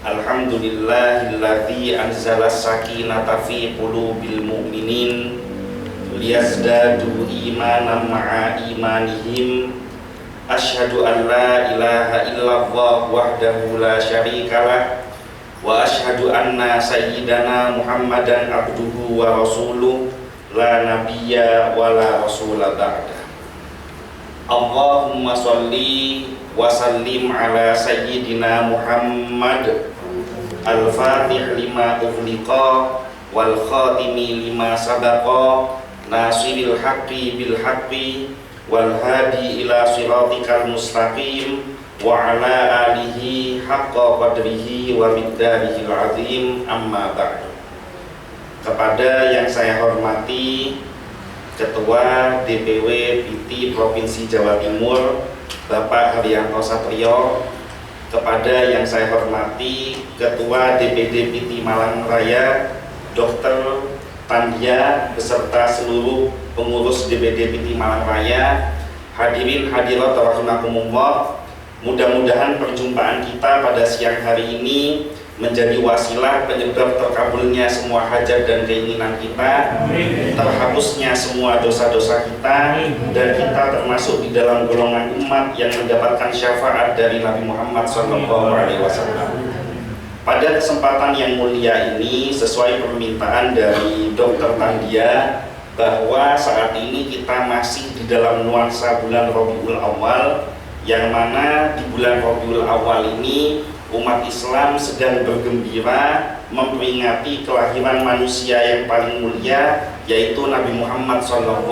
Alhamdulillahilladzi anzala sakinata fi qulubil mu'minin liyazdadu imanan ma'a imanihim. Asyhadu an la ilaha illallah wahdahu la syarikalah wa asyhadu anna sayyidana Muhammadan abduhu wa rasuluh la nabiyya wa la rasula ba'da. Allahumma sholli wa sallim ala sayyidina Muhammad al-fatih lima ughliqa wal khatimi lima sabaqa nasiril haqqi bil haqqi wal hadi ila siratikal mustaqim wa ala alihi haqqa qadrihi wa miqdarihil azim, amma ba'du. Kepada yang saya hormati Ketua DPW PT Provinsi Jawa Timur Bapak Haryanto Satrio, kepada yang saya hormati Ketua DPD PT Malang Raya Dr. Tandia beserta seluruh pengurus DPD PT Malang Raya, hadirin hadirat rahimakumullah. Mudah-mudahan perjumpaan kita pada siang hari ini menjadi wasilah penyebab terkabulnya semua hajat dan keinginan kita, terhapusnya semua dosa-dosa kita, dan kita termasuk di dalam golongan umat yang mendapatkan syafaat dari Nabi Muhammad SAW. Pada kesempatan yang mulia ini, sesuai permintaan dari Dr. Tandia, bahwa saat ini kita masih di dalam nuansa bulan Rabiul Awal, yang mana di bulan Rabiul Awal ini umat Islam sedang bergembira memperingati kelahiran manusia yang paling mulia, yaitu Nabi Muhammad SAW.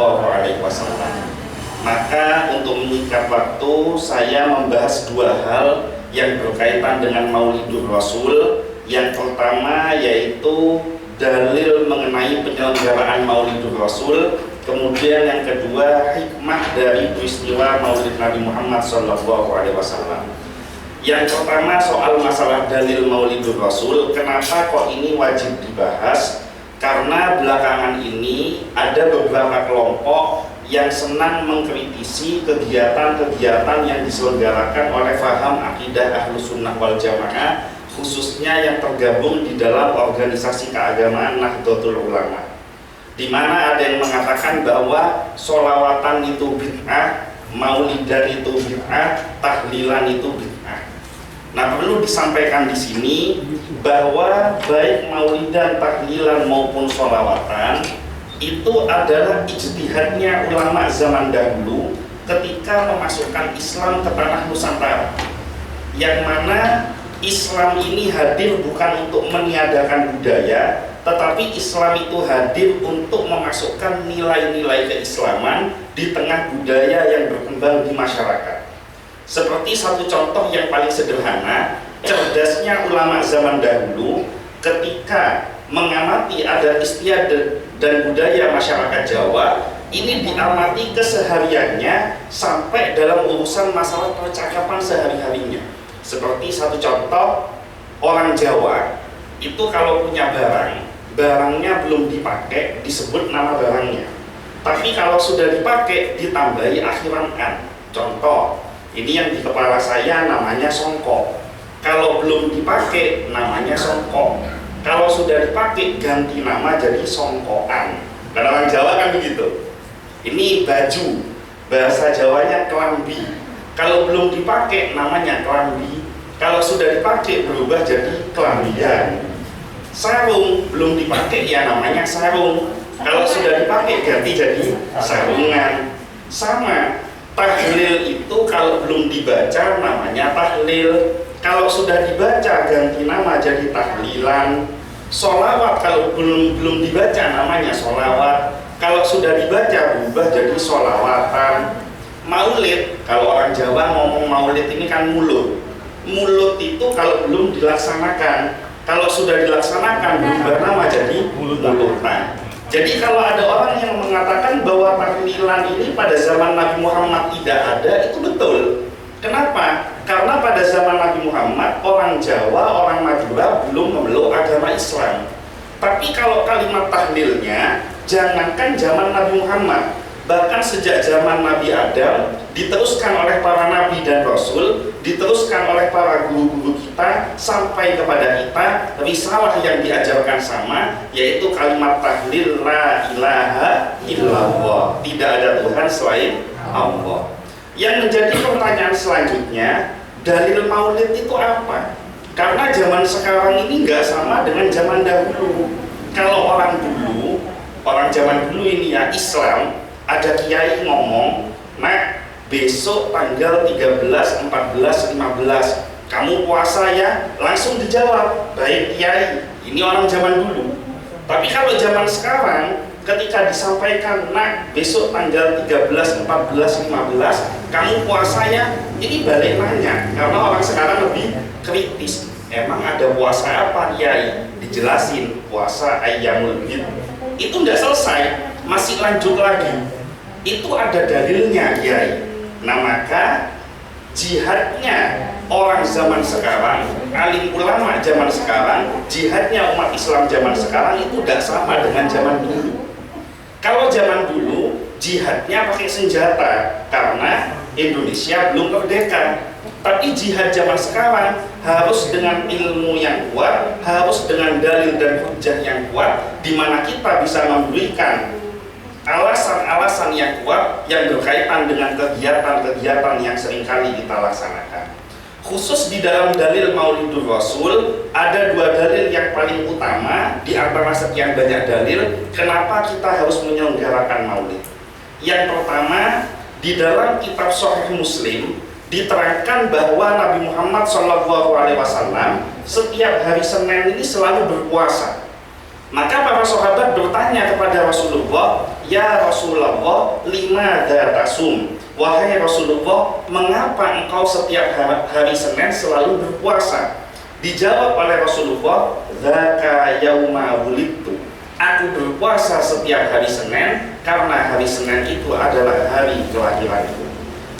Maka untuk mengikat waktu, saya membahas dua hal yang berkaitan dengan Maulidur Rasul. Yang pertama yaitu dalil mengenai penyelenggaraan Maulidur Rasul. Kemudian yang kedua, hikmah dari peristiwa Maulid Nabi Muhammad SAW. Yang pertama soal masalah dalil Maulidur Rasul. Kenapa kok ini wajib dibahas? Karena belakangan ini ada beberapa kelompok yang senang mengkritisi kegiatan-kegiatan yang diselenggarakan oleh faham akidah Ahlus Sunnah wal Jamaah, khususnya yang tergabung di dalam organisasi keagamaan Nahdlatul Ulama, di mana ada yang mengatakan bahwa sholawatan itu bid'ah, maulidan itu bid'ah, tahlilan itu bid'ah. Nah, perlu disampaikan di sini bahwa baik maulidan, tahlilan maupun sholawatan itu adalah ijtihadnya ulama zaman dahulu ketika memasukkan Islam ke tanah Nusantara, yang mana Islam ini hadir bukan untuk meniadakan budaya, tetapi Islam itu hadir untuk memasukkan nilai-nilai keislaman di tengah budaya yang berkembang di masyarakat. Seperti satu contoh yang paling sederhana, cerdasnya ulama zaman dahulu ketika mengamati adat istiadat dan budaya masyarakat Jawa, ini diamati kesehariannya sampai dalam urusan masalah percakapan sehari-harinya. Seperti satu contoh, orang Jawa itu kalau punya barangnya belum dipakai disebut nama barangnya, tapi kalau sudah dipakai ditambahi akhiran an. Contoh, ini yang di kepala saya namanya songkok. Kalau belum dipakai namanya songkok. Kalau sudah dipakai ganti nama jadi songkokan. Karena orang Jawa kan begitu. Ini baju, bahasa Jawanya kelambi. Kalau belum dipakai namanya kelambi. Kalau sudah dipakai berubah jadi kelambian. Sarung belum dipakai ya namanya sarung. Kalau sudah dipakai ganti jadi sarungan. Sama. Tahlil itu kalau belum dibaca namanya tahlil, kalau sudah dibaca ganti nama jadi tahlilan. Sholawat kalau belum dibaca namanya sholawat, kalau sudah dibaca berubah jadi sholawatan. Maulid, kalau orang Jawa ngomong maulid ini kan mulut itu kalau belum dilaksanakan, kalau sudah dilaksanakan berubah nama jadi mulutan. Jadi kalau ada orang yang mengatakan bahwa tahlilan ini pada zaman Nabi Muhammad tidak ada, itu betul. Kenapa? Karena pada zaman Nabi Muhammad, orang Jawa, orang Madura belum memeluk agama Islam. Tapi kalau kalimat tahlilnya, jangankan zaman Nabi Muhammad, Bahkan sejak zaman Nabi Adam, diteruskan oleh para nabi dan rasul, diteruskan oleh para guru-guru kita, sampai kepada kita, risalah yang diajarkan sama, yaitu kalimat tahlil la ilaha illallah, tidak ada Tuhan selain Allah. Yang menjadi pertanyaan selanjutnya, dalil maulid itu apa? Karena zaman sekarang ini nggak sama dengan zaman dahulu. Kalau orang zaman dulu ini ya Islam, ada kiai ngomong, nah besok tanggal 13, 14, 15 kamu puasa ya, langsung dijawab, baik kiai. Ini orang zaman dulu. Tapi kalau zaman sekarang, ketika disampaikan, nah besok tanggal 13, 14, 15 kamu puasa ya, ini balik nanya, karena orang sekarang lebih kritis. Emang ada puasa apa kiai? Dijelasin, puasa ayyamul bid. Itu nggak selesai, masih lanjut lagi. Itu ada dalilnya kiai. Nah maka jihadnya orang zaman sekarang, alim ulama zaman sekarang, jihadnya umat Islam zaman sekarang itu tidak sama dengan zaman dulu. Kalau zaman dulu jihadnya pakai senjata karena Indonesia belum merdeka. Tapi jihad zaman sekarang harus dengan ilmu yang kuat, harus dengan dalil dan hujah yang kuat, di mana kita bisa memberikan alasan-alasan yang kuat yang berkaitan dengan kegiatan-kegiatan yang seringkali kita laksanakan. Khusus di dalam dalil Maulidur Rasul, ada dua dalil yang paling utama di antara sekian banyak dalil kenapa kita harus menyelenggarakan maulid. Yang pertama, di dalam kitab Sahih Muslim diterangkan bahwa Nabi Muhammad SAW setiap hari Senin ini selalu berpuasa. Maka para sahabat bertanya kepada Rasulullah, ya Rasulullah, lima datasum, wahai Rasulullah, mengapa engkau setiap hari Senin selalu berpuasa? Dijawab oleh Rasulullah, dzaka yauma wulidtu, aku berpuasa setiap hari Senin karena hari Senin itu adalah hari kelahiranku.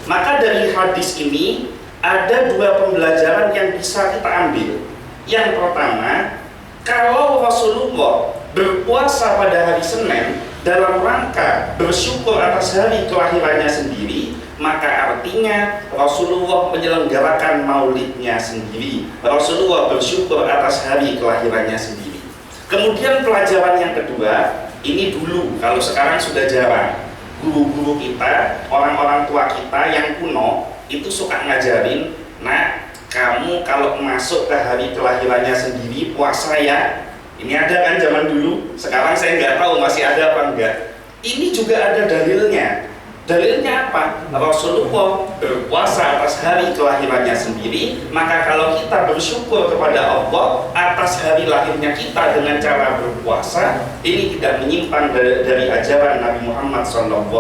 Maka dari hadis ini ada dua pembelajaran yang bisa kita ambil. Yang pertama, kalau Rasulullah berpuasa pada hari Senin dalam rangka bersyukur atas hari kelahirannya sendiri, maka artinya Rasulullah menyelenggarakan maulidnya sendiri. Rasulullah bersyukur atas hari kelahirannya sendiri. Kemudian pelajaran yang kedua, ini dulu, kalau sekarang sudah jarang. Guru-guru kita, orang-orang tua kita yang kuno itu suka ngajarin, nah kamu kalau masuk ke hari kelahirannya sendiri puasa ya. Ini ada kan zaman dulu, sekarang saya nggak tahu masih ada apa enggak. Ini juga ada dalilnya. Dalilnya apa? Rasulullah berpuasa atas hari kelahirannya sendiri, maka kalau kita bersyukur kepada Allah atas hari lahirnya kita dengan cara berpuasa, ini tidak menyimpang dari ajaran Nabi Muhammad SAW.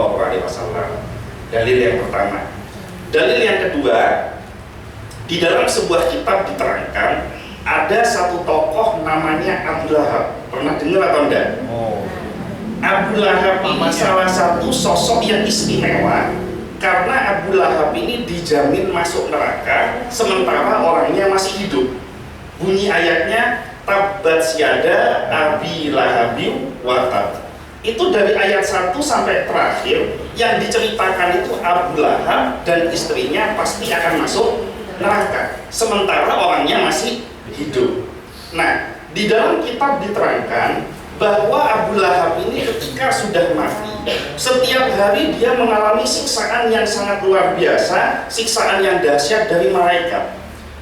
Dalil yang pertama. Dalil yang kedua, di dalam sebuah kitab diterangkan ada satu tokoh namanya Abu Lahab. Pernah dengar atau enggak? Abu Lahab ini salah satu sosok yang istimewa karena Abu Lahab ini dijamin masuk neraka sementara orangnya masih hidup. Bunyi ayatnya tabbat syada abi lahabim wa tab. Itu dari ayat 1 sampai terakhir yang diceritakan itu Abu Lahab dan istrinya pasti akan masuk neraka sementara orangnya masih hidup. Nah, di dalam kitab diterangkan bahwa Abu Lahab ini ketika sudah mati, setiap hari dia mengalami siksaan yang sangat luar biasa, siksaan yang dahsyat dari malaikat.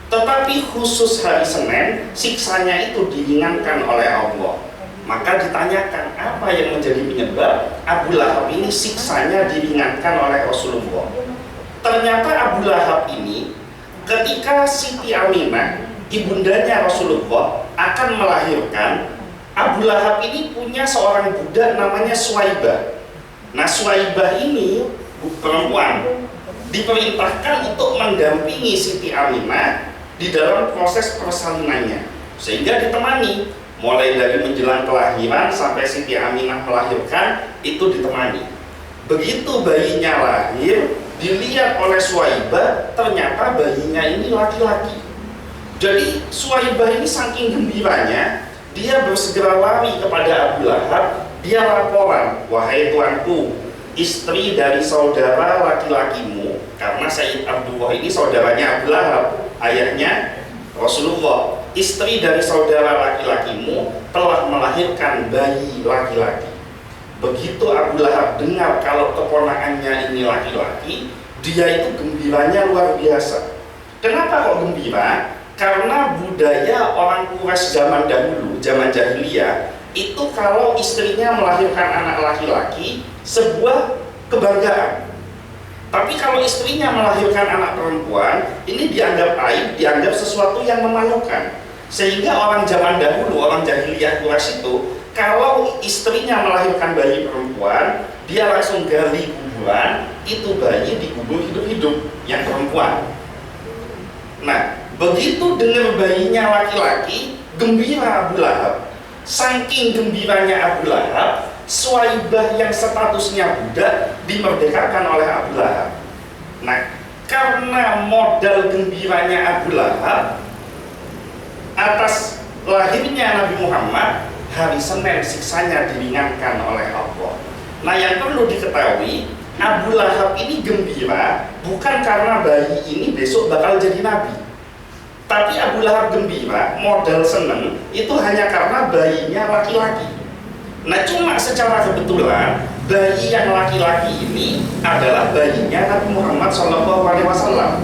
Tetapi khusus hari Senin, siksanya itu diringankan oleh Allah. Maka ditanyakan apa yang menjadi penyebab Abu Lahab ini siksanya diringankan oleh Rasulullah. Ternyata Abu Lahab ini ketika Siti Aminah, ibundanya Rasulullah, akan melahirkan, Abu Lahab ini punya seorang budak namanya Suwaibah. Nah, Suwaibah ini perempuan diperintahkan untuk mendampingi Siti Aminah di dalam proses persalinannya, sehingga ditemani mulai dari menjelang kelahiran sampai Siti Aminah melahirkan, itu ditemani. Begitu bayinya lahir, dilihat oleh Suwaibah, ternyata bayinya ini laki-laki. Jadi Suwaibah ini saking gembiranya, dia bersegera lari kepada Abu Lahab. Dia laporan, wahai tuanku, istri dari saudara laki-lakimu, karena Sayyid Abdullah ini saudaranya Abu Lahab, ayahnya Rasulullah. Istri dari saudara laki-lakimu telah melahirkan bayi laki-laki. Begitu Abu Lahab dengar kalau keponakannya ini laki-laki, dia itu gembiranya luar biasa. Kenapa kok gembira? Karena budaya orang Quraisy zaman dahulu, zaman jahiliyah, itu kalau istrinya melahirkan anak laki-laki, sebuah kebanggaan. Tapi kalau istrinya melahirkan anak perempuan, ini dianggap aib, dianggap sesuatu yang memalukan. Sehingga orang zaman dahulu, orang jahiliyah Quraisy itu, kalau istrinya melahirkan bayi perempuan, dia langsung gali kuburan, itu bayi dikubur hidup-hidup, yang perempuan. Nah, begitu dengar bayinya laki-laki, gembira Abu Lahab. Saking gembiranya Abu Lahab, Suwaibah yang statusnya budak dimerdekakan oleh Abu Lahab. Nah, karena modal gembiranya Abu Lahab atas lahirnya Nabi Muhammad, hari Senin siksanya diringankan oleh Allah. Nah, yang perlu diketahui, Abu Lahab ini gembira bukan karena bayi ini besok bakal jadi nabi. Tapi Abu Lahab gembira, modal seneng, itu hanya karena bayinya laki-laki. Nah, cuma secara kebetulan bayi yang laki-laki ini adalah bayinya Nabi Muhammad SAW.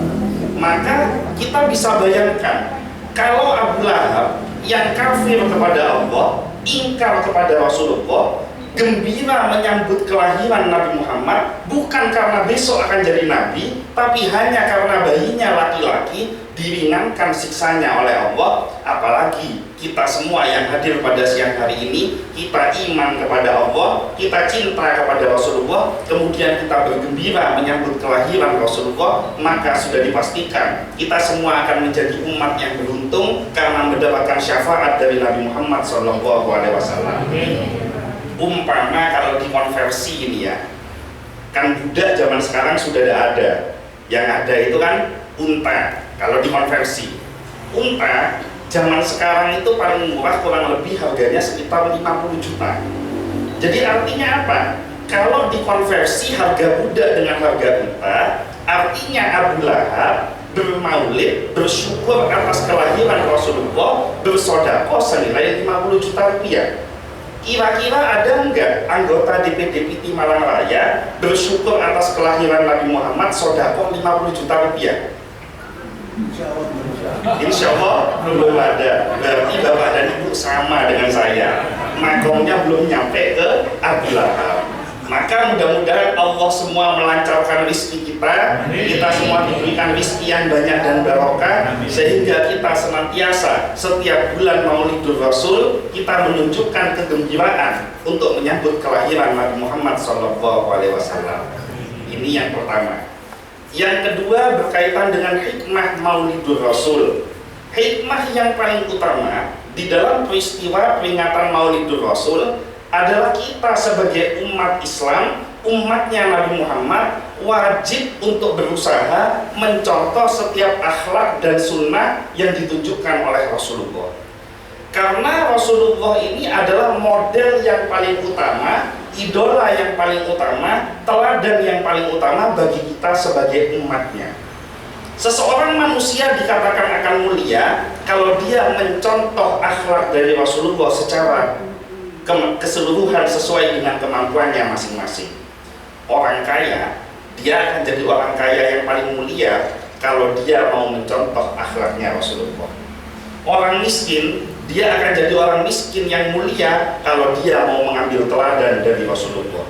Maka kita bisa bayangkan, kalau Abu Lahab yang kafir kepada Allah, ingkar kepada Rasulullah, gembira menyambut kelahiran Nabi Muhammad bukan karena besok akan jadi nabi, tapi hanya karena bayinya laki-laki, diringankan siksanya oleh Allah. Apalagi kita semua yang hadir pada siang hari ini, kita iman kepada Allah, kita cinta kepada Rasulullah, kemudian kita bergembira menyambut kelahiran Rasulullah, maka sudah dipastikan kita semua akan menjadi umat yang beruntung karena mendapatkan syafaat dari Nabi Muhammad SAW. Umpama kalau dikonversi ini ya, kan budak zaman sekarang sudah tidak ada, yang ada itu kan unta. Kalau dikonversi, unta zaman sekarang itu paling murah, kurang lebih harganya sekitar 50 juta. Jadi artinya apa? Kalau dikonversi harga budak dengan harga unta, artinya Abu Lahab bermaulid, bersyukur atas kelahiran Rasulullah, bersedekah senilai 50 juta rupiah. Kira-kira ada enggak anggota DPD PT Malang Raya bersyukur atas kelahiran Nabi Muhammad sedekah 50 juta rupiah? Insya Allah belum ada. Berarti Bapak dan Ibu sama dengan saya, makomnya belum nyampe ke Abu Lahab. Maka mudah-mudahan Allah semua melancarkan rezeki kita, kita semua diberikan rezeki yang banyak dan barokah, sehingga kita senantiasa setiap bulan Maulidur Rasul kita menunjukkan kegembiraan untuk menyambut kelahiran Nabi Muhammad SAW. Ini yang pertama. Yang kedua berkaitan dengan hikmah Maulidur Rasul. Hikmah yang paling utama di dalam peristiwa peringatan Maulidur Rasul adalah kita sebagai umat Islam, umatnya Nabi Muhammad, wajib untuk berusaha mencontoh setiap akhlak dan sunnah yang ditunjukkan oleh Rasulullah. Karena Rasulullah ini adalah model yang paling utama, idola yang paling utama, teladan yang paling utama bagi kita sebagai umatnya. Seseorang manusia dikatakan akan mulia kalau dia mencontoh akhlak dari Rasulullah secara keseluruhan sesuai dengan kemampuannya masing-masing. Orang kaya, dia akan jadi orang kaya yang paling mulia kalau dia mau mencontoh akhlaknya Rasulullah. Orang miskin, dia akan jadi orang miskin yang mulia kalau dia mau mengambil teladan dari Rasulullah.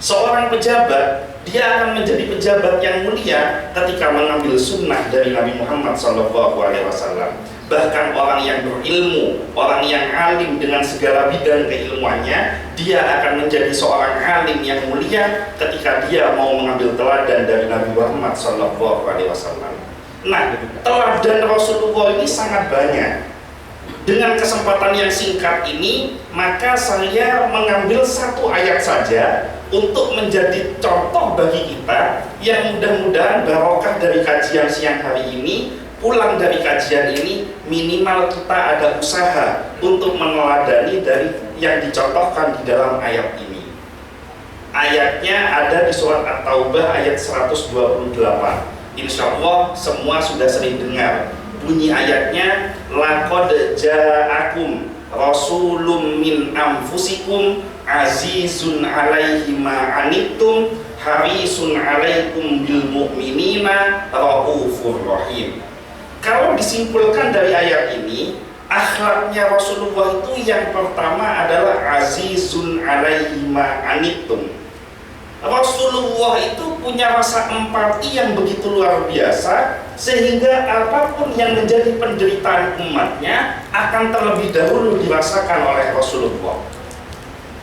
Seorang pejabat, dia akan menjadi pejabat yang mulia ketika mengambil sunnah dari Nabi Muhammad SAW. Bahkan orang yang berilmu, orang yang alim dengan segala bidang keilmuannya, dia akan menjadi seorang alim yang mulia ketika dia mau mengambil teladan dari Nabi Muhammad SAW. Nah, teladan Rasulullah ini sangat banyak. Dengan kesempatan yang singkat ini, maka saya mengambil satu ayat saja untuk menjadi contoh bagi kita yang mudah-mudahan barokah dari kajian siang hari ini. Pulang dari kajian ini, minimal kita ada usaha untuk meneladani dari yang dicontohkan di dalam ayat ini. Ayatnya ada di surat At-Taubah ayat 128. Insya Allah semua sudah sering dengar. Bunyi ayatnya, laqad ja'akum rasulun min anfusikum azizun alaihi ma anittum harisun alaikum bil mu'minina raufur rahim. Kalau disimpulkan dari ayat ini, akhlaknya Rasulullah itu yang pertama adalah azizun alaihi ma anittum. Rasulullah itu punya rasa empati yang begitu luar biasa, sehingga apapun yang menjadi penderitaan umatnya akan terlebih dahulu dirasakan oleh Rasulullah.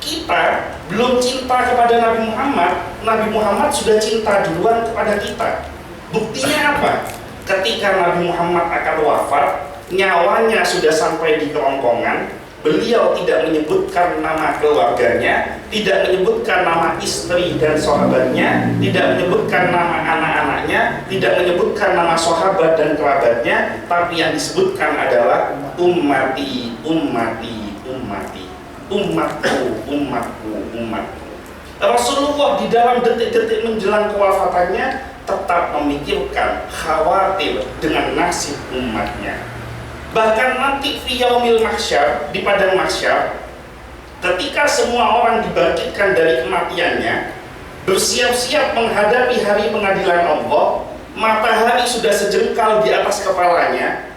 Kita belum cinta kepada Nabi Muhammad, Nabi Muhammad sudah cinta duluan kepada kita. Buktinya apa? Ketika Nabi Muhammad akan wafat, nyawanya sudah sampai di kerongkongan, beliau tidak menyebutkan nama keluarganya, tidak menyebutkan nama istri dan sahabatnya, tidak menyebutkan nama anak-anaknya, tidak menyebutkan nama sahabat dan kerabatnya, tapi yang disebutkan adalah ummati, ummati, ummati, umatku, umatku, umatku. Rasulullah di dalam detik-detik menjelang kewafatannya tetap memikirkan, khawatir dengan nasib umatnya. Bahkan nanti fi yaumil mahsyar, di padang mahsyar, ketika semua orang dibangkitkan dari kematiannya, bersiap-siap menghadapi hari pengadilan Allah, matahari sudah sejengkal di atas kepalanya,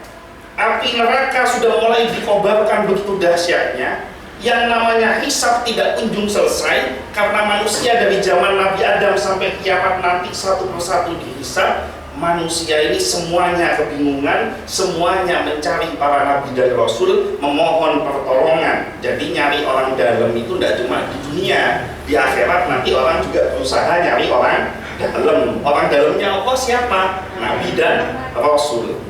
api neraka sudah mulai dikobarkan begitu dahsyatnya, yang namanya hisab tidak kunjung selesai, karena manusia dari zaman Nabi Adam sampai kiamat nanti satu persatu dihisab. Manusia ini semuanya kebingungan, semuanya mencari para nabi dan rasul, memohon pertolongan. Jadi nyari orang dalam itu tidak cuma di dunia, di akhirat nanti orang juga berusaha nyari orang dalam. Orang dalamnya Allah siapa? Nabi dan rasul.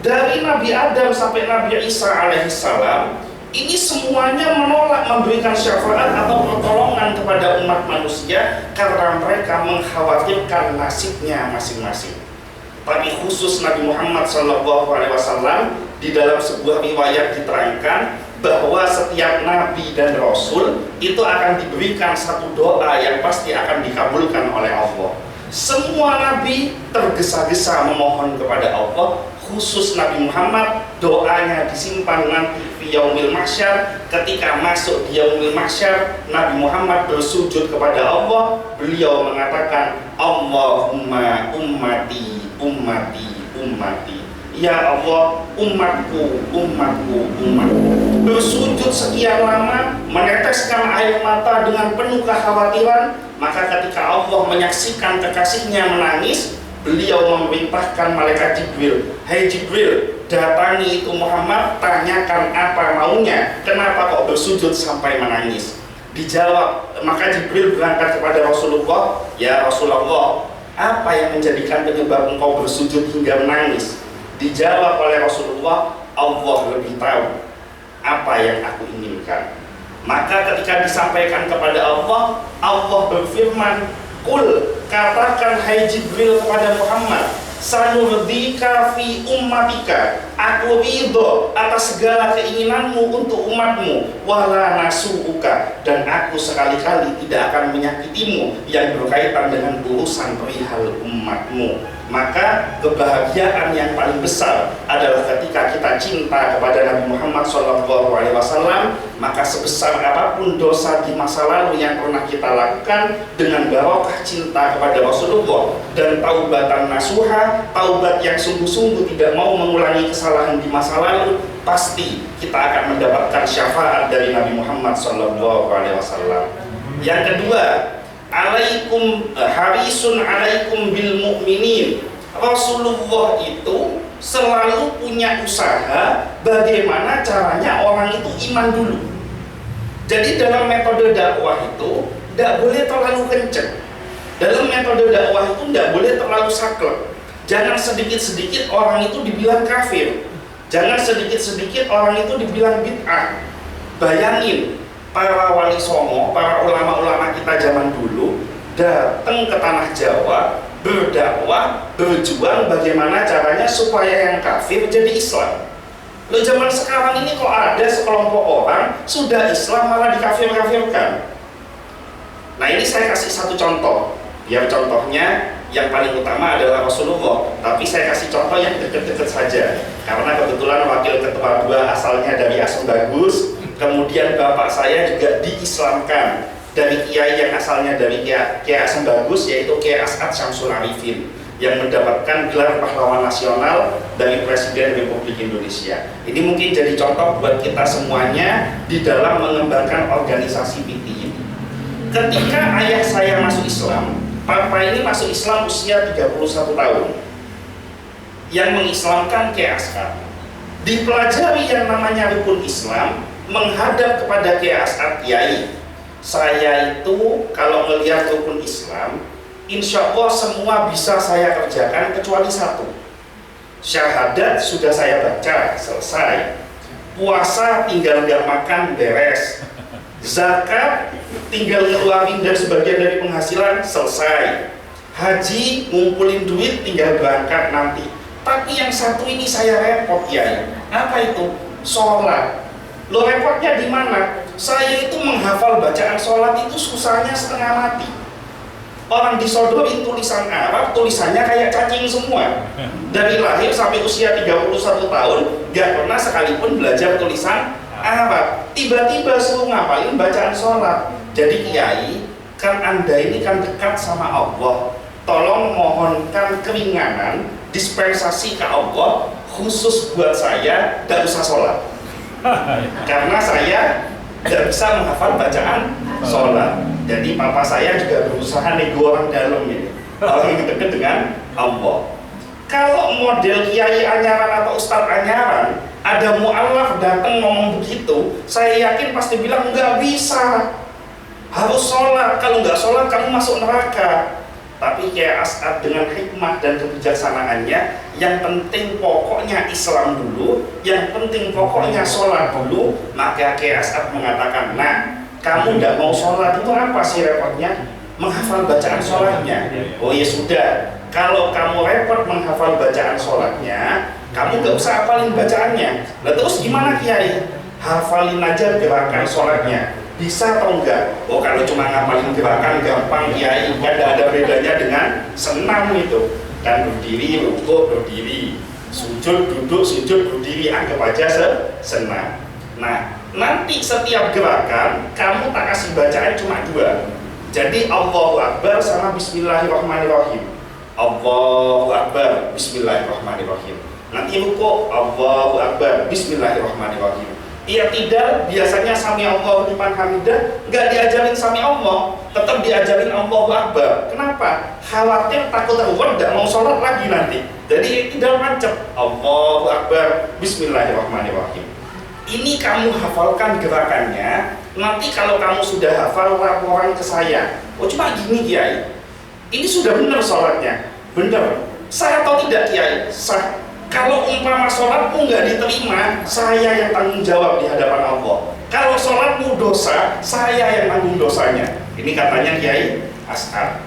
Dari Nabi Adam sampai Nabi Isa alaihissalam, ini semuanya menolak memberikan syafaat atau pertolongan kepada umat manusia karena mereka mengkhawatirkan nasibnya masing-masing. Tapi khusus Nabi Muhammad SAW, di dalam sebuah riwayat diterangkan bahwa setiap nabi dan rasul itu akan diberikan satu doa yang pasti akan dikabulkan oleh Allah. Semua nabi tergesa-gesa memohon kepada Allah. Khusus Nabi Muhammad, doanya disimpan nanti di yaumil mahsyar. Ketika masuk di yaumil mahsyar, Nabi Muhammad bersujud kepada Allah. Beliau mengatakan, Allahumma ummati, ummati, ummati. Ya Allah, umatku, umatku, umatku. Bersujud sekian lama, meneteskan air mata dengan penuh kekhawatiran. Maka ketika Allah menyaksikan kekasihnya menangis, beliau memerintahkan malaikat Jibril, "Hai Jibril, datangi itu Muhammad, tanyakan apa maunya, kenapa kok bersujud sampai menangis?" Dijawab, maka Jibril berangkat kepada Rasulullah, "Ya Rasulullah, apa yang menjadikan penyebab engkau bersujud hingga menangis?" Dijawab oleh Rasulullah, "Allah lebih tahu apa yang aku inginkan." Maka ketika disampaikan kepada Allah, Allah berfirman, "Qul, katakan hai Jibril kepada Muhammad, sanurdika fi ummatika, aku ridho atas segala keinginanmu untuk umatmu, wala nasuuka, dan aku sekali-kali tidak akan menyakitimu yang berkaitan dengan urusan perihal umatmu." Maka kebahagiaan yang paling besar adalah ketika kita cinta kepada Nabi Muhammad SAW. Maka sebesar apapun dosa di masa lalu yang pernah kita lakukan, dengan barokah cinta kepada Rasulullah dan taubatan nasuha, taubat yang sungguh-sungguh tidak mau mengulangi kesalahan di masa lalu, pasti kita akan mendapatkan syafaat dari Nabi Muhammad SAW. Yang kedua, alaikum harisun alaikum bil mu'minin. Rasulullah itu selalu punya usaha bagaimana caranya orang itu iman dulu. Jadi dalam metode dakwah itu tidak boleh terlalu kenceng. Dalam metode dakwah itu tidak boleh terlalu saklek. Jangan sedikit-sedikit orang itu dibilang kafir. Jangan sedikit-sedikit orang itu dibilang bid'ah. Bayangin para wali songo, para ulama-ulama kita zaman dulu datang ke tanah Jawa, berdakwah, berjuang bagaimana caranya supaya yang kafir jadi Islam. Loh, zaman sekarang ini kok ada sekelompok orang sudah Islam malah dikafir-kafirkan. Nah ini saya kasih satu contoh, biar contohnya yang paling utama adalah Rasulullah, tapi saya kasih contoh yang deket-deket saja karena kebetulan wakil ketua 2 asalnya dari Asem Bagus, kemudian bapak saya juga diislamkan dari kiai yang asalnya dari Kiai Asem Bagus, yaitu Kiai As'ad Syamsul Arifin yang mendapatkan gelar pahlawan nasional dari Presiden Republik Indonesia. Ini mungkin jadi contoh buat kita semuanya di dalam mengembangkan organisasi PT ini. Ketika ayah saya masuk Islam, papa ini masuk Islam usia 31 tahun. Yang mengislamkan Kiai As'ad. Dipelajari yang namanya rukun Islam, menghadap kepada Kiai As'ad, Kiai, saya itu kalau melihat rukun Islam, insya Allah semua bisa saya kerjakan kecuali satu. Syahadat sudah saya baca, selesai. Puasa tinggal nggak makan, beres. Zakat tinggal ngeluarin dari sebagian dari penghasilan, selesai. Haji ngumpulin duit tinggal berangkat nanti. Tapi yang satu ini saya repot ya. Apa itu? Sholat. Lo repotnya di mana? Saya itu menghafal bacaan sholat itu susahnya setengah mati. Orang disodorin tulisan Arab, tulisannya kayak cacing semua. Dari lahir sampai usia 31 tahun gak pernah sekalipun belajar tulisan Arab. Tiba-tiba suruh ngapalin bacaan sholat. Jadi kiai, kan anda ini kan dekat sama Allah, tolong mohonkan keringanan, dispensasi ke Allah khusus buat saya, gak usah sholat. Karena saya gak bisa menghafal bacaan sholat. Jadi papa saya juga berusaha nego orang dalam ini, orang yang dekat dengan Allah. Kalau model kiai anyaran atau ustadz anyaran, ada mu'alaf datang ngomong begitu, saya yakin pasti bilang nggak bisa, harus sholat, kalau nggak sholat kamu masuk neraka. Tapi Kiai As'ad dengan hikmah dan kebijaksanaannya, yang penting pokoknya Islam dulu, yang penting pokoknya sholat dulu, maka Kiai As'ad mengatakan, nah kamu nggak mau sholat itu apa sih repotnya? Menghafal bacaan sholatnya. Oh ya sudah, kalau kamu repot menghafal bacaan sholatnya, kamu gak usah hafalin bacaannya. Nah terus gimana Kiai? Hafalin aja gerakan sholatnya. Bisa atau enggak? Oh kalau cuma ngapalin gerakan gampang Kiai, kan gak ada bedanya dengan senam itu. Kan berdiri, rukuk, berdiri, sujud, duduk, sujud, berdiri, anggap aja senam. Nah nanti setiap gerakan kamu tak kasih bacaan cuma 2. Jadi Allahu Akbar sama Bismillahirrahmanirrahim. Allahu Akbar, Bismillahirrahmanirrahim. Nanti rukuk, Allahu Akbar, Bismillahirrahmanirrahim. Iya tidak, biasanya Sami Allahu liman hamidah, nggak diajarin Sami Allah, tetap diajarin Allahu Akbar. Kenapa? Khawatir takut terhubung, nggak mau sholat lagi nanti. Jadi tidak mancep. Allahu Akbar, Bismillahirrahmanirrahim. Ini kamu hafalkan gerakannya. Nanti kalau kamu sudah hafal, laporan ke saya. Oh cuma gini Kiai, ini sudah benar sholatnya. Benar. Sah atau tidak Kiai? Sah. Kalau umpama sholatmu nggak diterima, saya yang tanggung jawab di hadapan Allah. Kalau sholatmu dosa, saya yang tanggung dosanya. Ini katanya Kiai As'ad.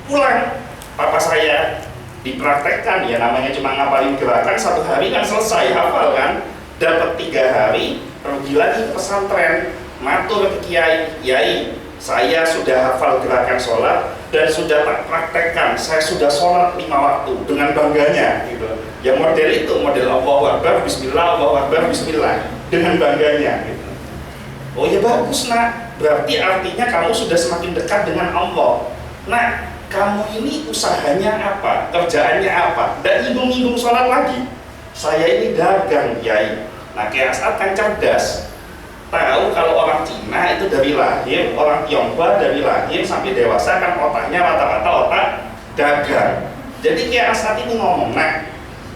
Pulang, papa saya dipraktekkan, ya namanya cuma ngapalin gerakan, 1 hari kan selesai hafal kan. Dapat 3 hari, pergi lagi ke pesantren, matur ke Kiai, saya sudah hafal gerakan sholat dan sudah tak praktekkan, saya sudah sholat 5 waktu dengan bangganya gitu. Yang model itu, model Allahu Akbar, Bismillah, Allahu Akbar, Bismillah, dengan bangganya gitu. Oh ya bagus nak, berarti artinya kamu sudah semakin dekat dengan Allah. Nah, kamu ini usahanya apa, kerjaannya apa, dan nyinggung-nyinggung sholat lagi. Saya ini dagang Kiai. Nah Kiai As'ad kan cerdas, tahu kalau orang Cina itu dari lahir, orang Tionghoa dari lahir sampai dewasa kan otaknya rata-rata otak dagang. Jadi Kiai As'ad ini ngomong, nah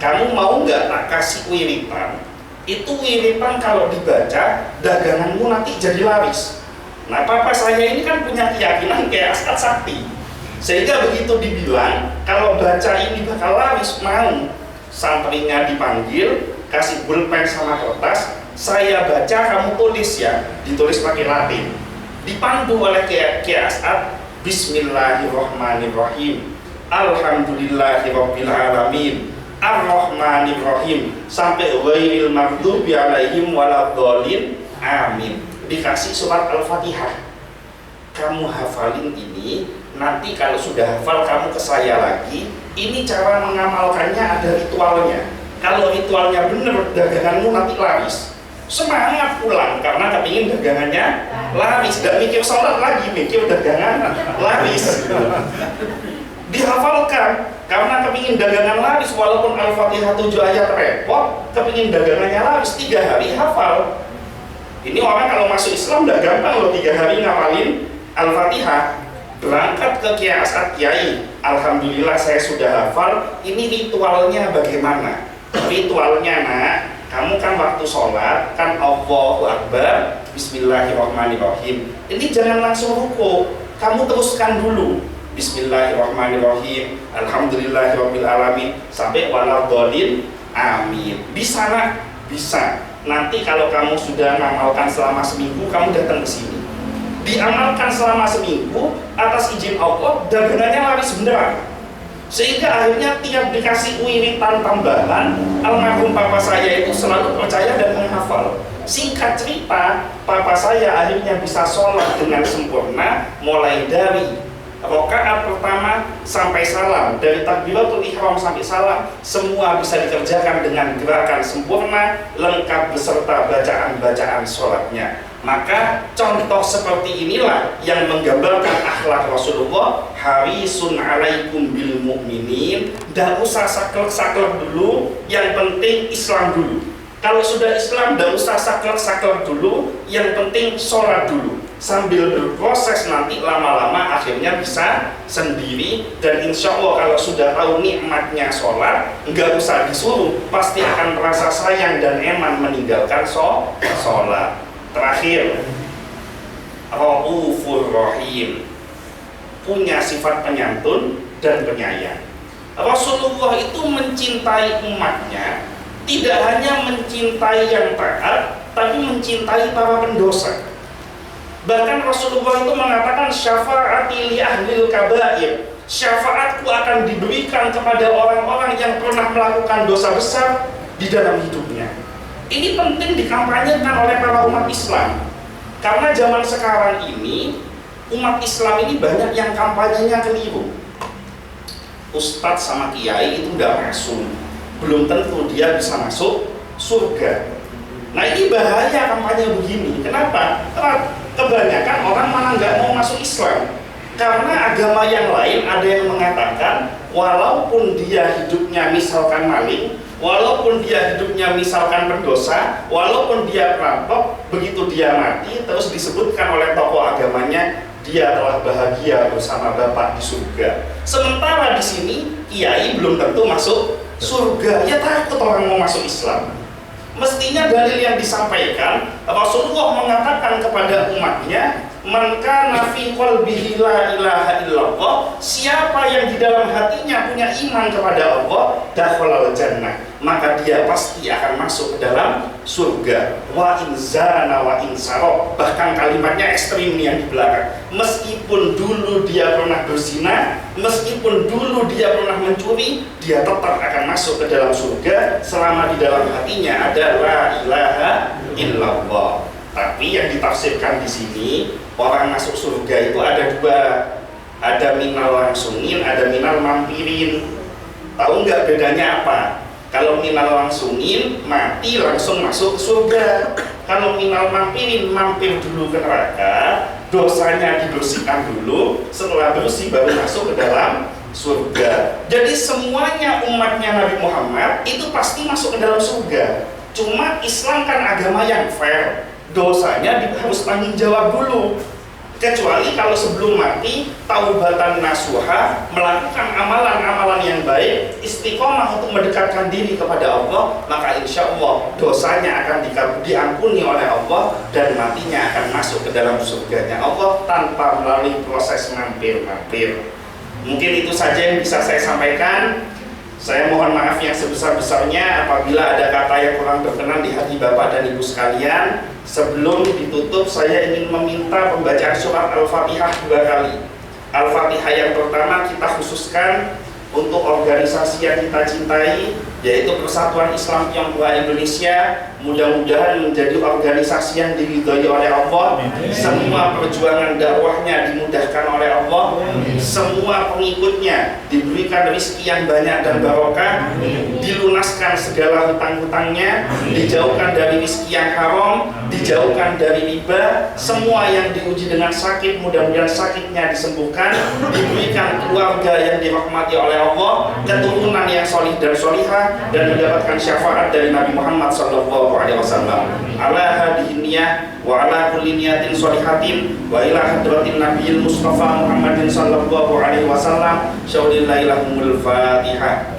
kamu mau nggak tak kasih wiritan? Itu wiritan kalau dibaca daganganmu nanti jadi laris. Nah papa saya ini kan punya keyakinan Kiai As'ad sakti, sehingga begitu dibilang kalau baca ini bakal laris, mau. Santrinya dipanggil, kasih pulpen sama kertas, saya baca kamu tulis ya, ditulis pakai Latin, dipandu oleh Kiai As'ad, Bismillahirrahmanirrahim, Alhamdulillahirabbil alamin, Ar-Rahmanirrahim, sampai ghairil maghdubi alaihim waladhdallin, amin. Dikasih surat Al-Fatihah. kamu hafalin ini, nanti kalau sudah hafal kamu ke saya lagi. Ini cara mengamalkannya, ada ritualnya. Kalau ritualnya benar, daganganmu nanti laris. Semangat pulang karena kepingin dagangannya laris, dan mikir sholat lagi, mikir dagangan laris. Dihafalkan karena kepingin dagangan laris, walaupun Al-Fatihah 7 ayat repot, kepingin dagangannya laris, 3 hari hafal. Ini orang kalau masuk Islam udah gampang loh, 3 hari ngapalin Al-Fatihah. Berangkat ke Kiai As'ad, Kiai, alhamdulillah saya sudah hafal. Ini ritualnya bagaimana? Ritualnya nak, kamu kan waktu sholat kan Allahu Akbar, Bismillahirrahmanirrahim. Ini jangan langsung ruku, kamu teruskan dulu Bismillahirrahmanirrahim, Alhamdulillahirabbil alamin sampai waladhdallin, amin. Bisa nak? Bisa. Nanti kalau kamu sudah ngamalkan selama seminggu, kamu datang ke sini. Diamalkan selama seminggu, atas izin Allah dagangannya laris beneran. Sehingga akhirnya tiap dikasih wiritan tambahan, almarhum papa saya itu selalu percaya dan menghafal. Singkat cerita, papa saya akhirnya bisa sholat dengan sempurna, mulai dari rakaat pertama sampai salam, dari takbiratul ihram sampai salam, semua bisa dikerjakan dengan gerakan sempurna, lengkap beserta bacaan-bacaan sholatnya. Maka contoh seperti inilah yang menggambarkan akhlak Rasulullah. Harisun alaikum bil mu'minin. Tidak usah saklek-saklek dulu, yang penting Islam dulu. Kalau sudah Islam, tidak usah saklek-saklek dulu, yang penting sholat dulu. Sambil berproses nanti lama-lama akhirnya bisa sendiri. Dan insya Allah kalau sudah tahu nikmatnya sholat, nggak usah disuruh, pasti akan merasa sayang dan eman meninggalkan sholat. Terakhir, Raufur Rahim, punya sifat penyantun dan penyayang. Rasulullah itu mencintai umatnya, tidak hanya mencintai yang taat, tapi mencintai para pendosa. Bahkan Rasulullah itu mengatakan, syafaati li ahlil kabair, syafaatku akan diberikan kepada orang-orang yang pernah melakukan dosa besar di dalam hidupnya. Ini penting dikampanyekan oleh para umat Islam, karena zaman sekarang ini umat Islam ini banyak yang kampanyenya keliru. Ustadz sama kiai itu udah masuk, belum tentu dia bisa masuk surga. Nah ini bahaya kampanye begini. Kenapa? Karena kebanyakan orang malah nggak mau masuk Islam, karena agama yang lain ada yang mengatakan walaupun dia hidupnya misalkan maling, walaupun dia hidupnya misalkan pendosa, walaupun dia perampok, begitu dia mati terus disebutkan oleh tokoh agamanya dia telah bahagia bersama Bapa di surga. Sementara di sini kiai belum tentu masuk surga. Ya takut orang mau masuk Islam. Mestinya dalil yang disampaikan, Rasulullah mengatakan kepada umatnya, man kana fi qalbihi la ilaha illallah, siapa yang di dalam hatinya punya iman kepada Allah, dakhalal jannah, maka dia pasti akan masuk ke dalam surga. Wa in zana wa in sarok, bahkan kalimatnya ekstrim yang di belakang. Meskipun dulu dia pernah berzina, meskipun dulu dia pernah mencuri, dia tetap akan masuk ke dalam surga selama di dalam hatinya ada la ilaha illallah. Tapi yang ditafsirkan di sini, orang masuk surga itu ada dua, ada minal langsungin, ada minal mampirin. Tahu nggak bedanya apa? Kalau minal langsungin, mati langsung masuk surga. Kalau minal mampirin, mampir dulu ke neraka, dosanya dibersihkan dulu, setelah bersih baru masuk ke dalam surga. Jadi semuanya umatnya Nabi Muhammad itu pasti masuk ke dalam surga. Cuma Islam kan agama yang fair, dosanya harus tanggung jawab dulu. Kecuali kalau sebelum mati taubatan nasuha, melakukan amalan-amalan yang baik, istiqomah untuk mendekatkan diri kepada Allah, maka insya Allah dosanya akan diampuni oleh Allah dan matinya akan masuk ke dalam surganya Allah tanpa melalui proses mampir-mampir. Mungkin itu saja yang bisa saya sampaikan. Saya mohon maaf yang sebesar-besarnya apabila ada kata yang kurang berkenan di hati Bapak dan Ibu sekalian. Sebelum ditutup, saya ingin meminta pembacaan surat Al-Fatihah 2 kali. Al-Fatihah yang pertama kita khususkan untuk organisasi yang kita cintai, yaitu Persatuan Islam Tionghoa Indonesia, mudah-mudahan menjadi organisasi yang diridhoi oleh Allah. Semua perjuangan dakwahnya dimudahkan oleh Allah. Semua pengikutnya diberikan rezeki yang banyak dan barokah, dilunaskan segala hutang-hutangnya, dijauhkan dari rezeki yang haram, dijauhkan dari riba. Semua yang diuji dengan sakit, mudah-mudahan sakitnya disembuhkan, diberikan keluarga yang dirahmati oleh Allah, keturunan yang solih dan solihah, dan mendapatkan syafaat dari Nabi Muhammad SAW. Ala hadhihi niyah wa ala kulli niyatin sholihatin wa ila hadratin Nabiyil Mustafa Muhammadin sallallahu alaihi wasallam. Syaudillailahumul Fatihah.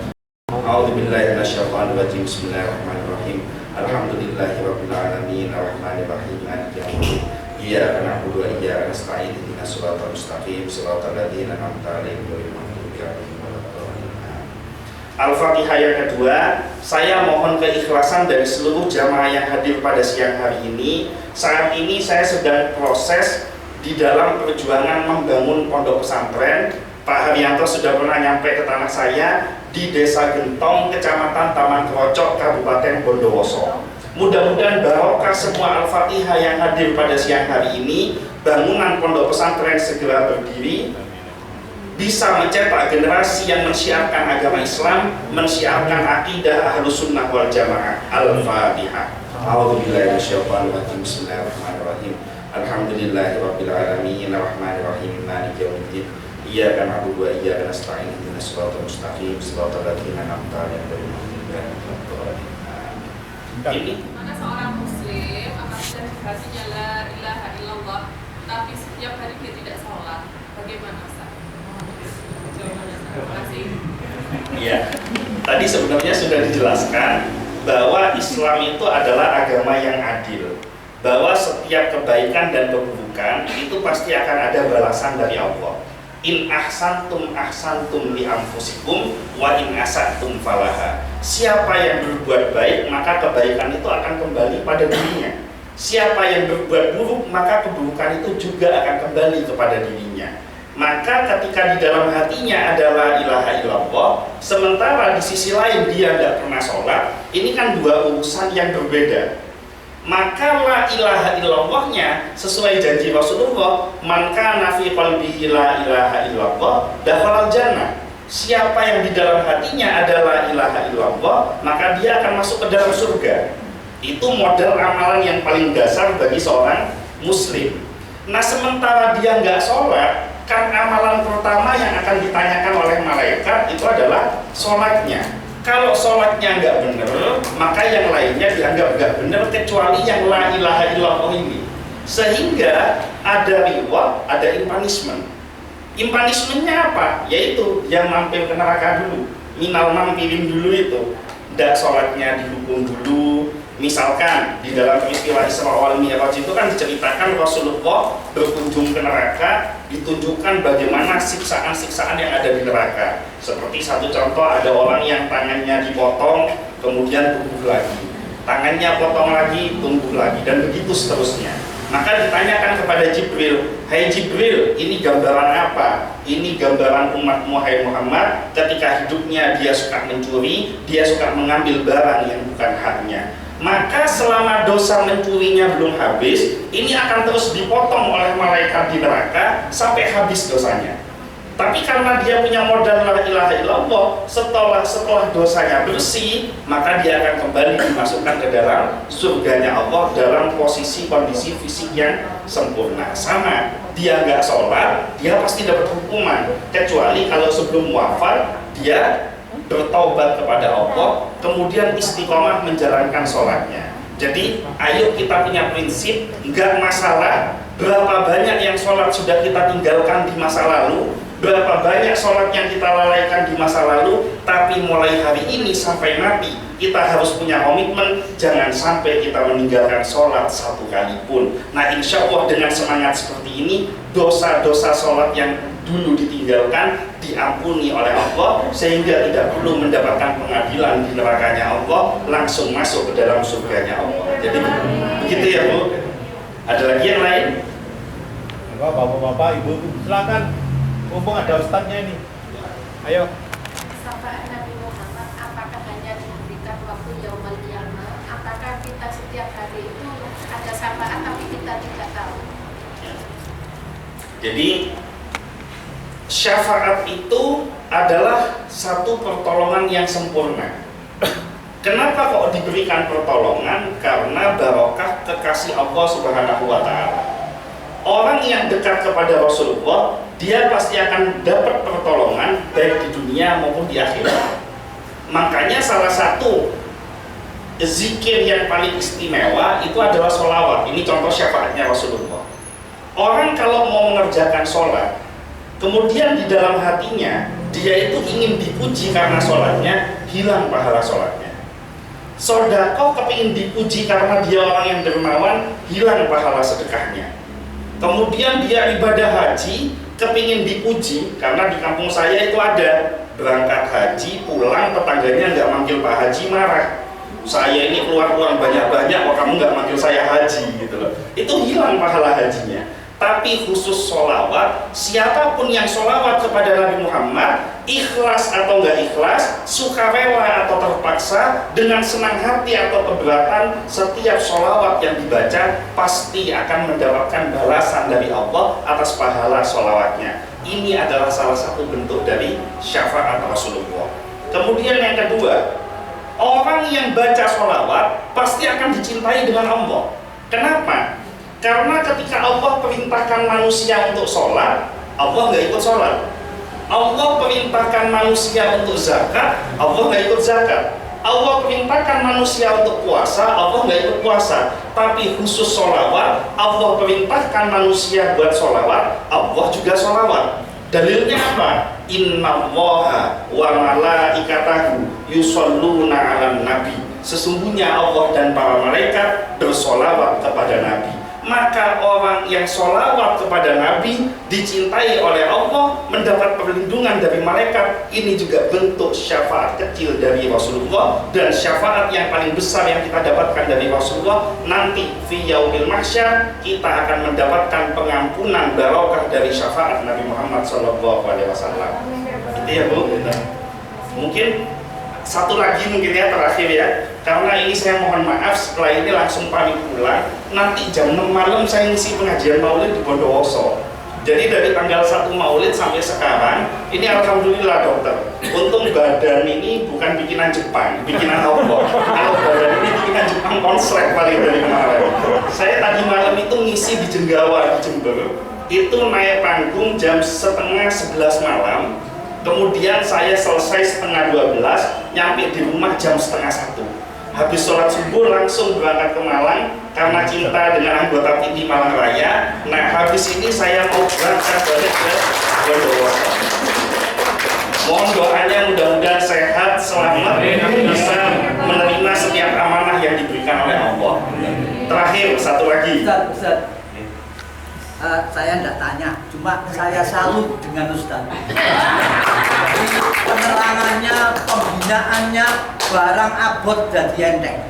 A'udzubillahi minasyaitonir rajim. Bismillahirrahmanirrahim. Alhamdulillahi rabbil alamin arrahmanir rahim maliki yaumiddin. Iyyaka na'budu wa iyyaka nasta'in ihdinas siratal mustaqim siratal ladzina an'amta 'alaihim ghairil maghdubi 'alaihim waladdallin. Al-Fatihah yang kedua, saya mohon keikhlasan dari seluruh jamaah yang hadir pada siang hari ini. Saat ini saya sedang proses di dalam perjuangan membangun pondok pesantren. Pak Haryanto sudah pernah nyampe ke tanah saya di Desa Gentong, Kecamatan Taman Krocok, Kabupaten Bondowoso. Mudah-mudahan barokah semua Al-Fatihah yang hadir pada siang hari ini. Bangunan pondok pesantren segera berdiri, bisa mencetak generasi yang mensyiarkan agama Islam, mensyiarkan akidah Ahlus Sunnah wal Jamaah. Al-Fatihah. A'udzubillahi minasyaitonir rajim. Bismillahirrahmanirrahim. Alhamdulillahirabbil alamin arrahmanir rahim maliki yaumiddin. Iyyaka na'budu wa iyyaka nasta'in ihdinas siratal mustaqim siratal ladzina an'amta 'alaihim ghairil maghdubi 'alaihim waladdallin. Ini mana seorang muslim akan hatinya la ilaha illallah, tapi setiap hari dia tidak sholat. Bagaimana Ustaz? Terima kasih. Ya, tadi sebenarnya sudah dijelaskan bahwa Islam itu adalah agama yang adil, bahwa setiap kebaikan dan keburukan itu pasti akan ada balasan dari Allah. In ahsantum ahsantum li anfusikum wa in asatum falaha. Siapa yang berbuat baik maka kebaikan itu akan kembali pada dirinya. Siapa yang berbuat buruk maka keburukan itu juga akan kembali kepada dirinya. Maka ketika di dalam hatinya adalah ilaha illallah, sementara di sisi lain dia tidak pernah sholat, ini kan dua urusan yang berbeda. Maka la ilaha illallahnya sesuai janji Rasulullah, man kana fi qalbihi la ilaha illallah dakhalal jannah. Siapa yang di dalam hatinya adalah ilaha illallah, maka dia akan masuk ke dalam surga. Itu model amalan yang paling dasar bagi seorang muslim. Nah, sementara dia nggak sholat, kan amalan pertama yang akan ditanyakan oleh malaikat itu adalah sholatnya. Kalau sholatnya nggak benar, maka yang lainnya dianggap nggak benar kecuali yang la ilaha illallah ini. Sehingga ada reward, ada impunishment. Impunishmentnya apa? Yaitu yang mampir ke neraka dulu, minal mampirin dulu itu. Nggak sholatnya dihukum dulu. Misalkan di dalam peristiwa Isra wal Mi'raj itu kan diceritakan Rasulullah berkunjung ke neraka, ditunjukkan bagaimana siksaan-siksaan yang ada di neraka. Seperti satu contoh, ada orang yang tangannya dipotong kemudian tumbuh lagi, tangannya potong lagi tumbuh lagi, dan begitu seterusnya. Maka ditanyakan kepada Jibril, "Hai Jibril, ini gambaran apa?" "Ini gambaran umat Muhammad ketika hidupnya dia suka mencuri, dia suka mengambil barang yang bukan haknya." Maka selama dosa mencurinya belum habis, ini akan terus dipotong oleh malaikat di neraka sampai habis dosanya. Tapi karena dia punya modal la ilaha illallah, setelah dosanya bersih, maka dia akan kembali dimasukkan ke dalam surganya Allah dalam posisi kondisi fisik yang sempurna. Sama, dia nggak sholat, dia pasti dapat hukuman, kecuali kalau sebelum wafat dia bertaubat kepada Allah, kemudian istiqomah menjalankan sholatnya. Jadi ayo kita punya prinsip, nggak masalah berapa banyak yang sholat sudah kita tinggalkan di masa lalu, berapa banyak sholat yang kita lalaikan di masa lalu, tapi mulai hari ini sampai mati kita harus punya komitmen, jangan sampai kita meninggalkan sholat satu kali pun. Nah, insya Allah dengan semangat seperti ini, dosa-dosa sholat yang dulu ditinggalkan diampuni oleh Allah, sehingga tidak perlu mendapatkan pengadilan di nerakanya Allah, langsung masuk ke dalam surganya Allah. Jadi begitu ya Bu. Ada lagi yang lain? Bapak-bapak, ibu, silakan. Mumpung ada ustadznya ini. Ayo. Syafaat Nabi Muhammad apakah hanya kita setiap hari itu ada syafaat tapi kita tidak tahu. Jadi syafaat itu adalah satu pertolongan yang sempurna. Kenapa kok diberikan pertolongan? Karena barokah kekasih Allah Subhanahu wa Ta'ala. Orang yang dekat kepada Rasulullah, dia pasti akan dapat pertolongan baik di dunia maupun di akhirat. Makanya salah satu zikir yang paling istimewa itu adalah sholawat. Ini contoh syafaatnya Rasulullah. Orang kalau mau mengerjakan sholat, kemudian di dalam hatinya dia itu ingin dipuji karena sholatnya, hilang pahala sholatnya. Sedekah kepingin dipuji karena dia orang yang dermawan, hilang pahala sedekahnya. Kemudian dia ibadah haji, kepingin dipuji karena di kampung saya itu ada berangkat haji, pulang tetangganya nggak manggil Pak Haji, marah. Saya ini keluar uang banyak-banyak, kok kamu nggak manggil saya haji gitu loh. Itu hilang pahala hajinya. Tapi khusus sholawat, siapapun yang sholawat kepada Nabi Muhammad, ikhlas atau nggak ikhlas, sukarela atau terpaksa, dengan senang hati atau keberatan, setiap sholawat yang dibaca pasti akan mendapatkan balasan dari Allah atas pahala sholawatnya. Ini adalah salah satu bentuk dari syafaat Rasulullah. Kemudian yang kedua, orang yang baca sholawat pasti akan dicintai dengan Allah. Kenapa? Karena ketika Allah perintahkan manusia untuk sholat, Allah nggak ikut sholat. Allah perintahkan manusia untuk zakat, Allah nggak ikut zakat. Allah perintahkan manusia untuk puasa, Allah nggak ikut puasa. Tapi khusus sholawat, Allah perintahkan manusia buat sholawat, Allah juga sholawat. Dalilnya apa? Innallaha wa malaikatahu yusholluna 'alan nabi. Sesungguhnya Allah dan para malaikat bersolawat kepada Nabi. Maka orang yang sholawat kepada Nabi dicintai oleh Allah, mendapat perlindungan dari malaikat. Ini juga bentuk syafaat kecil dari Rasulullah, dan syafaat yang paling besar yang kita dapatkan dari Rasulullah nanti fi yaumil mahsyar, kita akan mendapatkan pengampunan barokah dari syafaat Nabi Muhammad SAW. Itu ya Bu. Mungkin satu lagi mungkin ya terakhir ya, karena ini saya mohon maaf setelah ini langsung pamit pulang. Nanti jam 6 malam saya ngisi pengajian maulid di Bondowoso. Jadi dari tanggal 1 maulid sampai sekarang ini alhamdulillah dokter, untung badan ini bukan bikinan Jepang, bikinan Allah. Kalau badan ini bikinan Jepang konslet paling dari kemarin. Saya tadi malam itu ngisi di Jenggawa di Jember, itu naik panggung jam setengah 11 malam. Kemudian saya selesai setengah 12, nyampe di rumah jam setengah 1. Habis sholat subuh langsung berangkat ke Malang karena cinta dengan anggota PD Malang Raya. Nah habis ini saya mau berangkat balik ke Bondowoso. Mohon doanya mudah-mudahan sehat, selamat, bisa menerima setiap amanah yang diberikan oleh Allah. Terakhir satu lagi. Ustaz. Saya tidak tanya, cuma saya salut dengan Ustaz. Penerangannya, pembinaannya, barang abot dan enteng.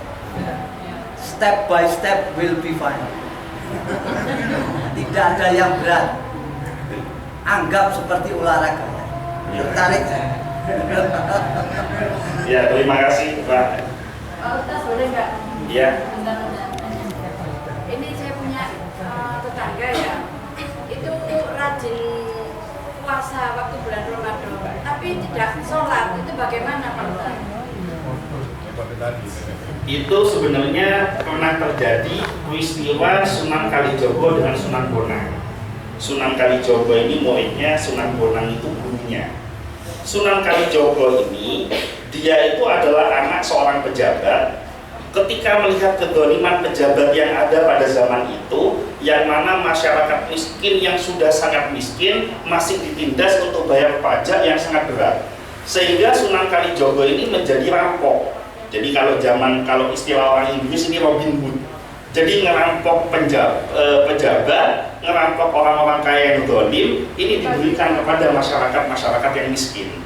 Step by step will be fine. Tidak ada yang berat. Anggap seperti olahraga. Tertarik? Ya, terima kasih Pak. Ustaz boleh nggak? Iya. Ini saya punya tetangga ya, itu rajin puasa waktu bulan Ramadan, tapi tidak sholat. Itu bagaimana Pak Ustaz? Itu sebenarnya pernah terjadi peristiwa Sunan Kalijogo dengan Sunan Bonang. Sunan Kalijogo ini muridnya, Sunan Bonang itu gurunya. Sunan Kalijogo ini, dia itu adalah anak seorang pejabat. Ketika melihat kedoliman pejabat yang ada pada zaman itu, yang mana masyarakat miskin yang sudah sangat miskin masih ditindas untuk bayar pajak yang sangat berat, sehingga Sunan Kalijogo ini menjadi rampok. Jadi kalau istilah orang Inggris ini Robin Hood. Jadi ngerampok pejabat, ngerampok orang-orang kaya yang dolim, ini diberikan kepada masyarakat yang miskin.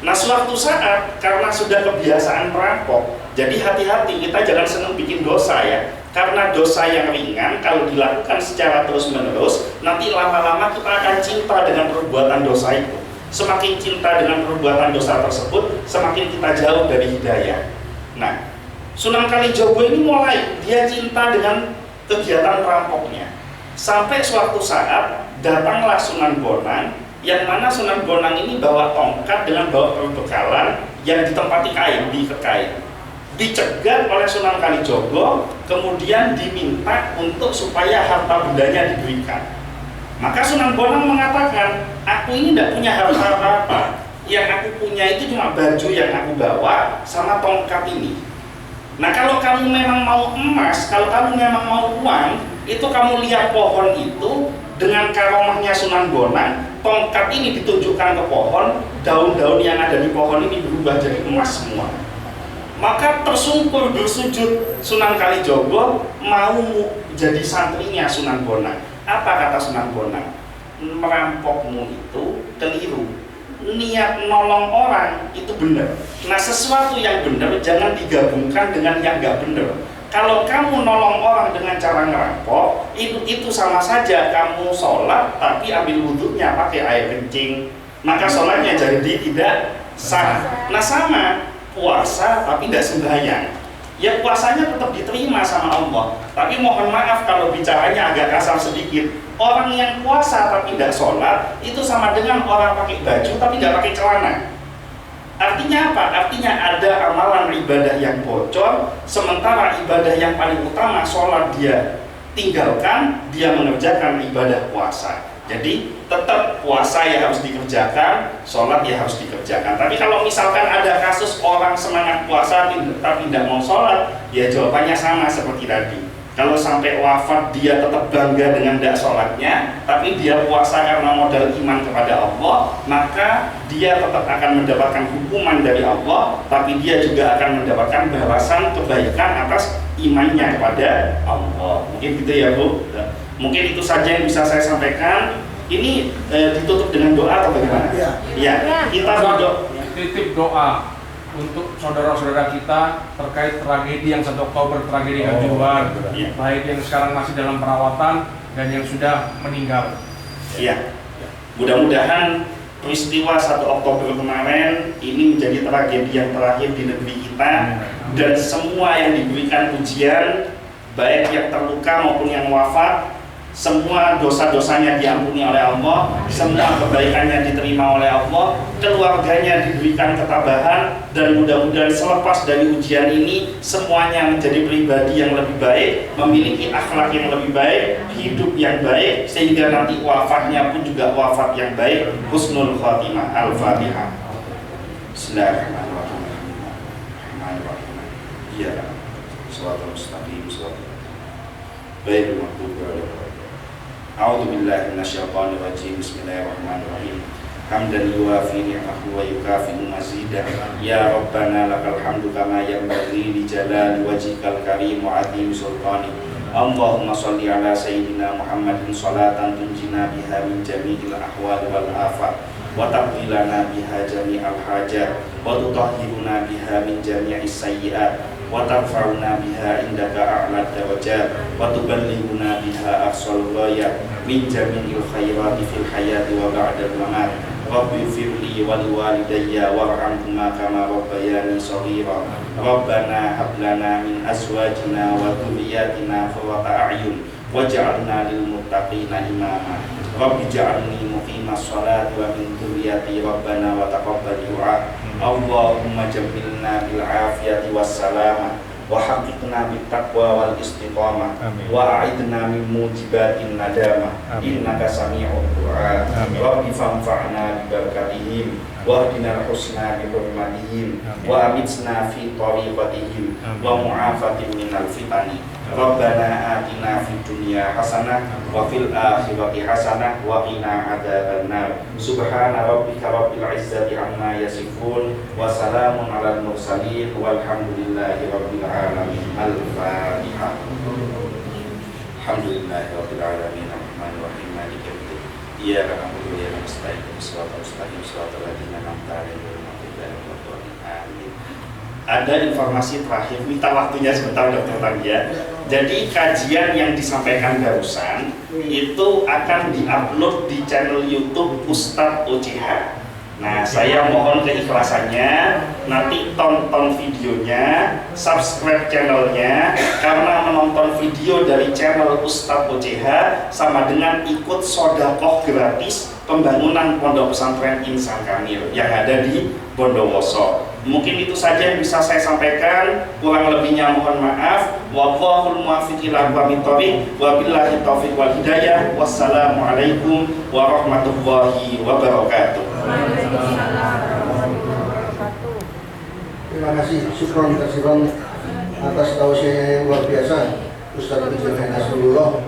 Nah suatu saat karena sudah kebiasaan merampok, jadi hati-hati, kita jangan senang bikin dosa ya. Karena dosa yang ringan kalau dilakukan secara terus-menerus, nanti lama-lama kita akan cinta dengan perbuatan dosa itu. Semakin cinta dengan perbuatan dosa tersebut, semakin kita jauh dari hidayah. Nah, Sunan Kalijogo ini mulai dia cinta dengan kegiatan perampoknya. Sampai suatu saat datanglah Sunan Bonang, yang mana Sunan Bonang ini bawa tongkat dengan bawa perbekalan yang ditempati kain, diikat kain. Dicegat oleh Sunan Kalijogo, kemudian diminta untuk supaya harta bendanya diberikan. Maka Sunan Bonang mengatakan, aku ini tidak punya harta apa-apa. Yang aku punya itu cuma baju yang aku bawa sama tongkat ini. Nah, kalau kamu memang mau emas, kalau kamu memang mau uang, itu kamu lihat pohon itu dengan karomahnya Sunan Bonang, tongkat ini ditunjukkan ke pohon, daun-daun yang ada di pohon ini berubah jadi emas semua. Maka tersungkur bersujud Sunan Kalijogo mau jadi santrinya Sunan Bonang. Apa kata Sunan Bonang? Merampokmu itu keliru. Niat nolong orang itu benar. Nah, sesuatu yang benar jangan digabungkan dengan yang nggak benar. Kalau kamu nolong orang dengan cara ngerampok, itu sama saja kamu sholat tapi ambil wudhunya pakai air kencing, maka sholatnya jadi tidak sah. Nah, sama puasa tapi tidak sembahyang. Ya puasanya tetap diterima sama Allah. Tapi mohon maaf kalau bicaranya agak kasar sedikit. Orang yang puasa tapi tidak sholat itu sama dengan orang pakai baju tapi tidak pakai celana. Artinya apa? Artinya ada amalan ibadah yang bocor, sementara ibadah yang paling utama sholat dia tinggalkan, dia mengerjakan ibadah puasa. Jadi tetap puasa ya harus dikerjakan, sholat ya harus dikerjakan. Tapi kalau misalkan ada kasus orang semangat puasa tapi tidak mau sholat, ya jawabannya sama seperti tadi. Kalau sampai wafat dia tetap bangga dengan tidak sholatnya, tapi dia puasa karena modal iman kepada Allah, maka dia tetap akan mendapatkan hukuman dari Allah, tapi dia juga akan mendapatkan balasan kebaikan atas imannya kepada Allah. Mungkin gitu ya Bu. Mungkin itu saja yang bisa saya sampaikan. Ini ditutup dengan doa atau bagaimana? Ya. Kita berdoa. Titip doa untuk saudara-saudara kita terkait tragedi yang 1 Oktober, tragedi Kanjuruhan, baik yang sekarang masih dalam perawatan dan yang sudah meninggal. Iya. Mudah-mudahan peristiwa 1 Oktober kemarin ini menjadi tragedi yang terakhir di negeri kita, dan semua yang diberikan ujian, baik yang terluka maupun yang wafat, semua dosa-dosanya diampuni oleh Allah, semua kebaikannya diterima oleh Allah, keluarganya diberikan ketabahan, dan mudah-mudahan selepas dari ujian ini semuanya menjadi pribadi yang lebih baik, memiliki akhlak yang lebih baik, hidup yang baik, sehingga nanti wafatnya pun juga wafat yang baik. Husnul Khatimah. Al-Fatihah. Bismillahirrahmanirrahim. Iya. Shalatul mustaqim. Baik, A'udzu billahi minasyaitonir rajim. Bismillahirrahmanirrahim. Hamdan yuwafi ni'mahu wa yukafi'u mazidah. Ya Rabbana lakal hamdu kama yanbaghi li jalali wajhikal karim wa 'azimi sultanik. Allahumma shalli ala sayyidina Muhammadin sholatan tunjina biha min jami'il ahwali wal afat wa taqdilana biha jami'al hajat wa tutahhiruna biha min jami'is sayyi'at wa tarfa'una biha indaka a'la darajat wa tuballighuna biha aqsal ghayat min jami'il khairati fil hayati wa ba'dal mamat. Rabbi firli wa liwalidayya warhamhuma kama rabbayani shaghira. Rabbana hab lana min azwajina wa dhurriyyatina qurrata a'yun waj'alna lil muttaqina imama. Rabbi ja'alni muqimas sholati wa min dhurriyyati rabbana wa taqabbal du'a. Allahumma jambilna bil afiyati was salamah wa haqqiqna bit taqwa wal istiqamah wa a'idna min mujibatin nadamah innaka sami'ud du'a. Rabbi fanfa'na bi barakatihim wa hdina husna bi hurmatihim wa amitsna fi tariqatihim wa mu'afatin minal fitani. Rabbana atina fid dunya hasanah wa fil akhirati hasanah wa qina adzabannar. Subhana rabbika rabbil izzati amma yasifun wa salamun alal mursalin walhamdulillahi rabbil alamin. Al-Fatihah. Alhamdulillahi rabbil alamin. Arrahmanir rahim. Maliki yaumiddin. Iyyaka na'budu wa iyyaka nasta'in. Shiratal mustaqim. Shiratal ladzina an'amta 'alaihim ghairil maghdubi 'alaihim waladdallin. Amin. Ada informasi terakhir, minta waktunya sebentar Dr. Tania. Jadi kajian yang disampaikan barusan itu akan diupload di channel YouTube Ustadz OCH. Nah, saya mohon keikhlasannya, nanti tonton videonya, subscribe channelnya, karena menonton video dari channel Ustadz OCH sama dengan ikut sodakoh gratis pembangunan pondok pesantren Insan Kamil yang ada di Bondowoso. Mungkin itu saja yang bisa saya sampaikan, kurang lebihnya mohon maaf. Wallahul muwaffiq ila aqwamit thoriq, wabillahi taufiq wal hidayah. Wassalamualaikum warahmatullahi wabarakatuh. Terima kasih, syukron kasihan atas tausiah yang luar biasa Ustaz Abdul Nasrullah